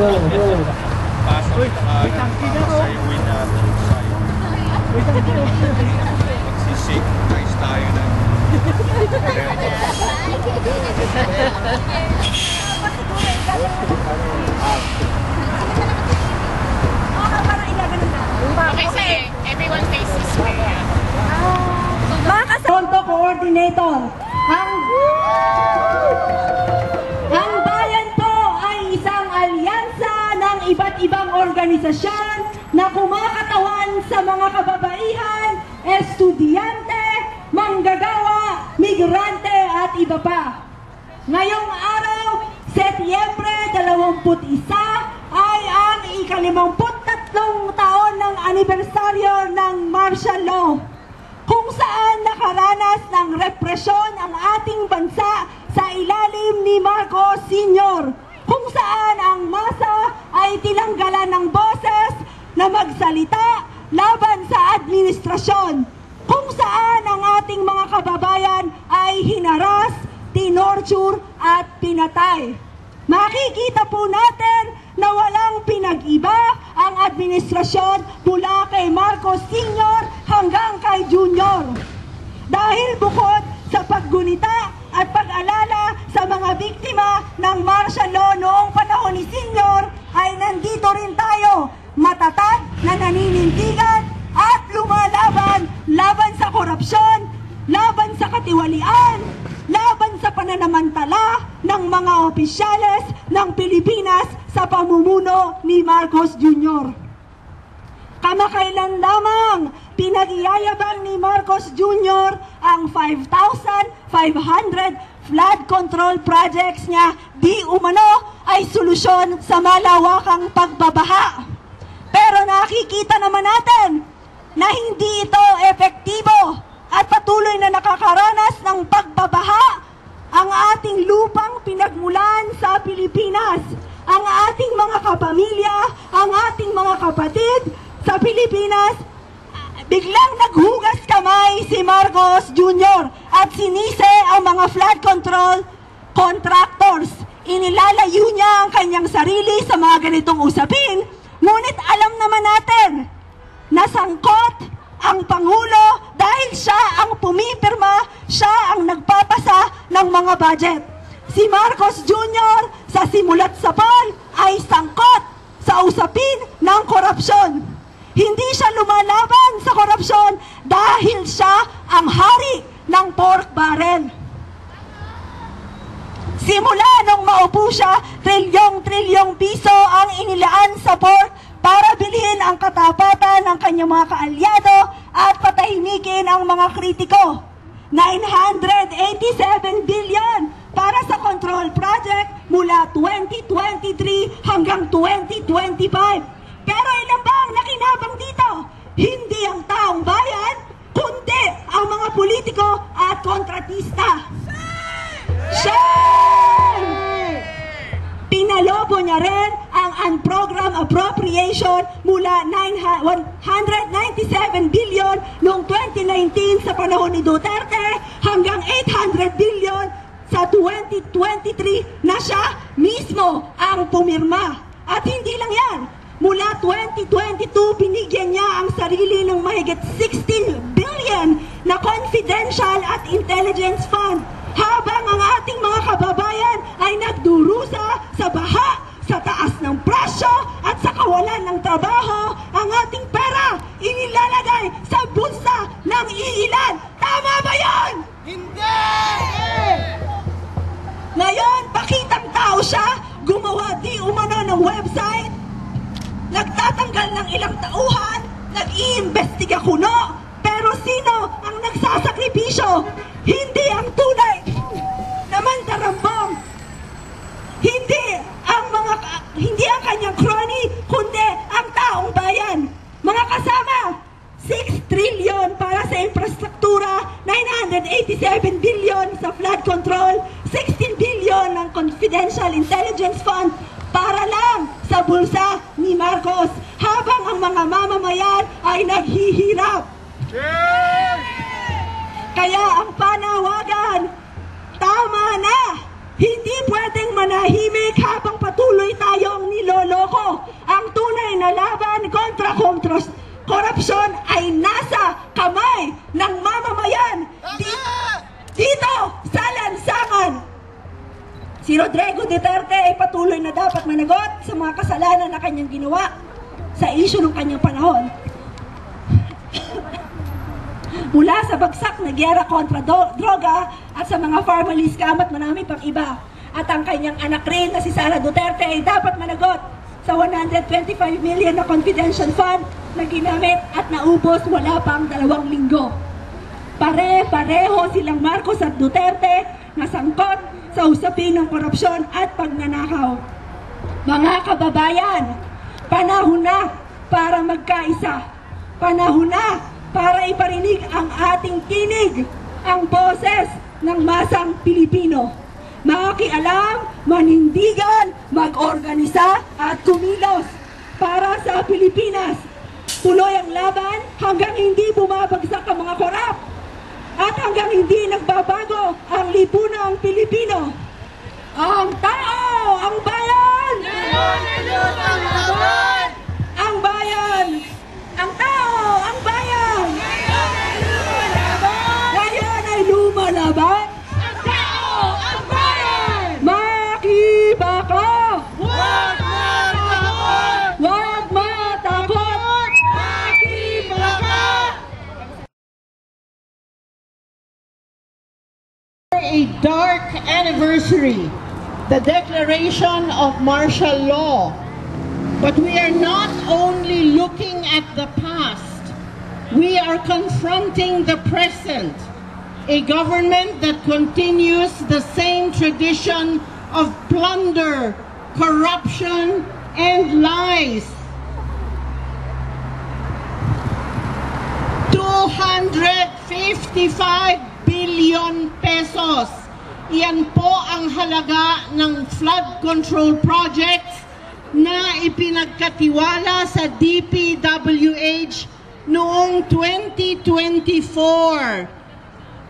Pasok sayuin natin sa'yo. Magsisig guys tayo ng Okay, say everyone faces me. Mga Konto Coordinator, ang bayan po ay isang alyansa ng iba't ibang organisasyon na kumakatawan sa mga kababaihan, estudyante, manggagawa, migrante at iba pa. Ngayong araw, Setyembre 21, ay ang ika-53 taon ng anibersaryo ng martial law, kung saan nakaranas ng represyon ang ating bansa sa ilalim ni Marcos Sr., kung saan ang masa ay tinanggalan ng boses na magsalita laban sa administrasyon, kung saan ang ating mga kababayan ay hinaras, tinorture at pinatay. Makikita po natin na walang pinag-iba ang administrasyon mula kay Marcos Sr. hanggang kay Junior. Dahil bukod sa paggunita at pag-alala sa mga biktima ng martial law noong panahon ni Sr., ay nandito rin tayo, matatag na naninindigan at lumalaban laban sa korupsyon, laban sa katiwalian, laban sa pananamantala ng mga opisyales ng Pilipinas sa pamumuno ni Marcos Jr. Kamakailan lamang pinag-iyayabang ni Marcos Jr. ang 5,500 flood control projects niya di umano ay solusyon sa malawakang pagbabaha. Pero nakikita naman natin na hindi ito epektibo at patuloy na nakakaranas ng pagbabaha ang ating lupang pinagmulan sa Pilipinas, ang ating mga kapamilya, ang ating mga kapatid sa Pilipinas. Biglang naghugas kamay si Marcos Jr. at sinisi ang mga flood control contractors. Inilalayo niya ang kanyang sarili sa mga ganitong usapin, ngunit alam naman natin na sangkot ang Pangulo dahil siya ang pumipirma, siya ang nagpapasa ng mga budget. Si Marcos Jr. sa simulat sapol ay sangkot sa usapin ng korupsyon. Hindi siya lumalaban sa korupsyon dahil siya ang hari ng pork barrel. Simula nung maupo siya, trilyong-trilyong piso ang inilaan sa pork para bilhin ang katapatan ng kanyang mga kaalyado at patahimikin ang mga kritiko. 987 billion para sa control project mula 2023 hanggang 2025. Pero ilan ba ang nakinabang dito? Hindi ang taong bayan, kundi ang mga politiko at kontratista. Pinalobo niya rin ang unprogrammed appropriation mula 197 billion noong 2019 sa panahon ni Duterte hanggang 800 billion sa 2023 na siya mismo ang pumirma. At hindi lang yan, mula 2022 binigyan niya ang sarili ng mahigit 16 billion na confidential at intelligence fund, habang ang ating mga kababayan ay nagdurusa sa baha, sa taas ng presyo at sa kawalan ng trabaho. Ang ating pera inilalagay sa bulsa ng iilan. Tama ba yan? Hindi! Ngayon, pakitang tao siya, gumawa di umano ng website, nagtatanggal ng ilang tauhan, nag-iimbestiga kuno, pero sino ang nagsasakripisyo? Hindi ang tunay na mandarambong. Hindi ang kanyang crony, kundi ang taong bayan. Mga kasama, 6 trillion para sa infrastruktura, 987 billion sa flood control, 16 billion ng confidential intelligence fund para lang sa bulsa ni Marcos, habang ang mga mamamayan ay naghihirap. Kaya ang panawagan, tama na! Hindi pwedeng manahimik habang patuloy tayong nilolo korupsyon ay nasa kamay ng mamamayan dito sa lansangan. Si Rodrigo Duterte ay patuloy na dapat managot sa mga kasalanan na kanyang ginawa sa isyu ng kanyang panahon. Mula sa bagsak na giyera kontra droga at sa mga family scam at marami pang iba. At ang kanyang anak rin na si Sara Duterte ay dapat managot sa 125 million na confidential fund na ginamit at naubos wala pang 2 linggo. Pare-pareho silang Marcos at Duterte na sangkot sa usapin ng korupsyon at pagnanakaw. Mga kababayan, panahon na para magkaisa. Panahon na para iparinig ang ating tinig, ang boses ng masang Pilipino. Makialam, manindigan, mag-organisa at kumilos para sa Pilipinas. Tuloy ang laban hanggang hindi bumabagsak ang mga korap at hanggang hindi nagbabago ang lipunang Pilipino. Ang tao, ang bayan! Ang bayan! Ang tao, ang bayan! Ngayon ay lumalaban! Ang tao, ang bayan! Makibaka! Huwag matakot! Huwag matakot! Makibaka! A dark anniversary, the declaration of martial law. But we are not only looking at the past, we are confronting the present. A government that continues the same tradition of plunder, corruption, and lies. 255 billion pesos. Iyan po ang halaga ng flood control projects na ipinagkatiwala sa DPWH noong 2024.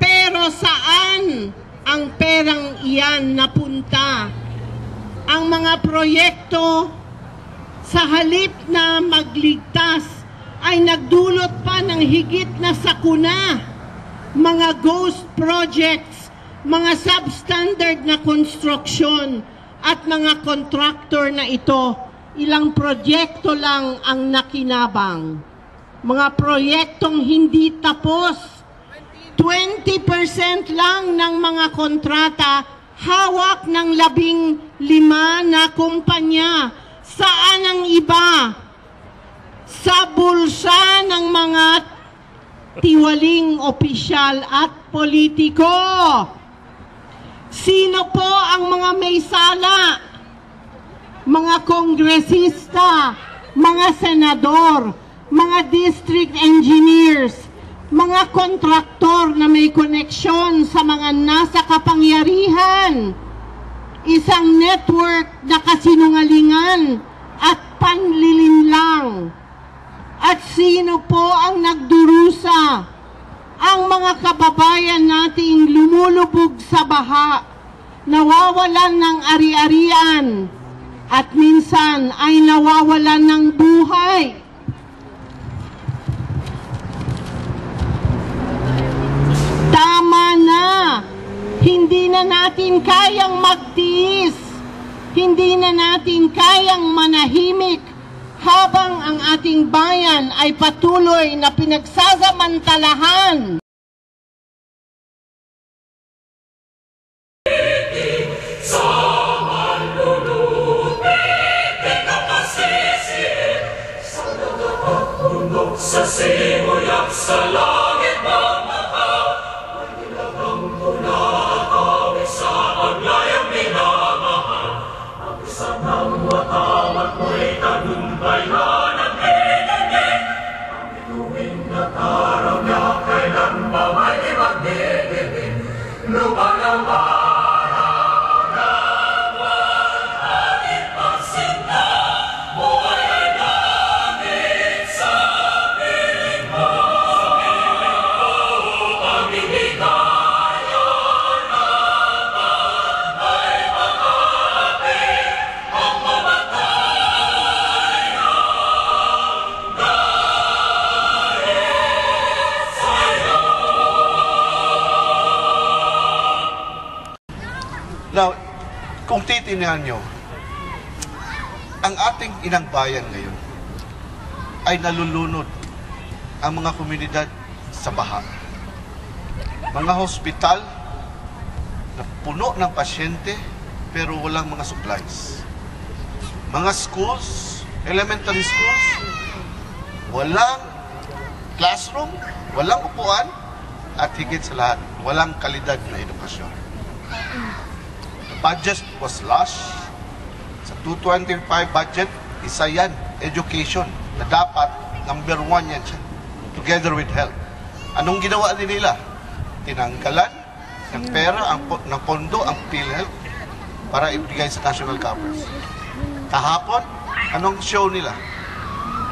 Pero saan ang perang iyan napunta? Ang mga proyekto sa halip na magligtas ay nagdulot pa ng higit na sakuna. Mga ghost projects, mga substandard na konstruksyon, at mga kontraktor na ito, ilang proyekto lang ang nakinabang. Mga proyektong hindi tapos. 20% lang ng mga kontrata hawak ng 15 na kumpanya. Saan ang iba? Sa bulsa ng mga tiwaling opisyal at politiko. Sino po ang mga may sala? Mga kongresista, mga senador, mga district engineers, mga kontraktor na may koneksyon sa mga nasa kapangyarihan. Isang network na kasinungalingan at panlilinlang. At sino po ang nagdurusa? Ang mga kababayan nating lumulubog sa baha, nawawalan ng ari-arian, at minsan ay nawawalan ng buhay. Tama na! Hindi na natin kayang magtiis. Hindi na natin kayang manahimik habang ang ating bayan ay patuloy na pinagsasamantalahan. Sa simoy at sa langit ng mata, ay nilagang mo na kami sa paglayang minamahal. Ang isang ng watang at mo'y tagumpay na nagdidingin. Ang bituin na taraw niya kailan pa may di magdidingin. Lupa ng araw ng walang pagsinta, buhay ay langit sa piling mo. Ang bibigaya naman ay makapit ang mamatay hanggang Now, kung titingnan nyo, ang ating inang bayan ngayon ay nalulunod ang mga komunidad sa baha. Mga hospital na puno ng pasyente pero walang mga supplies. Mga schools, elementary schools, walang classroom, walang upuan, at higit sa lahat, walang kalidad na edukasyon. The budget was slashed. Sa 225 budget, isa yan, education, na dapat number 1 yan siya, together with health. Anong ginawa nila? Tinanggalan ng pera, ng pondo, ang PhilHealth para ibigay sa national coffers. Kahapon, anong show nila?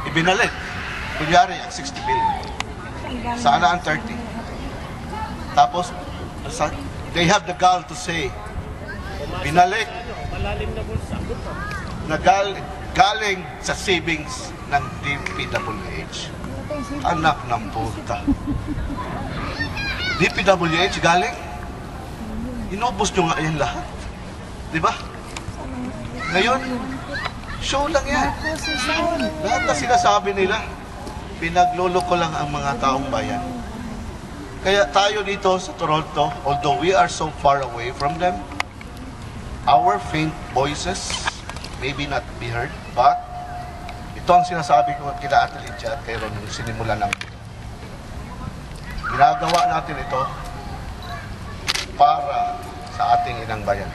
Ibinalik. Kunyari, ang 60 billion. Sana ang 30. Tapos, they have the gall to say, binalik na galing sa savings ng DPWH. Anak ng puta. DPWH galing? Inubos nyo nga yan lahat. Di ba? Ngayon, show lang yan. Lahat na sinasabi nila, pinagloloko lang ang mga taong bayan. Kaya tayo dito sa Toronto, although we are so far away from them, our faint voices maybe not be heard, but ito ang sinasabi ko kina Ate Lydia at kay Ron nung sinimulan namin ito. Ginagawa natin ito para sa ating inang bayan.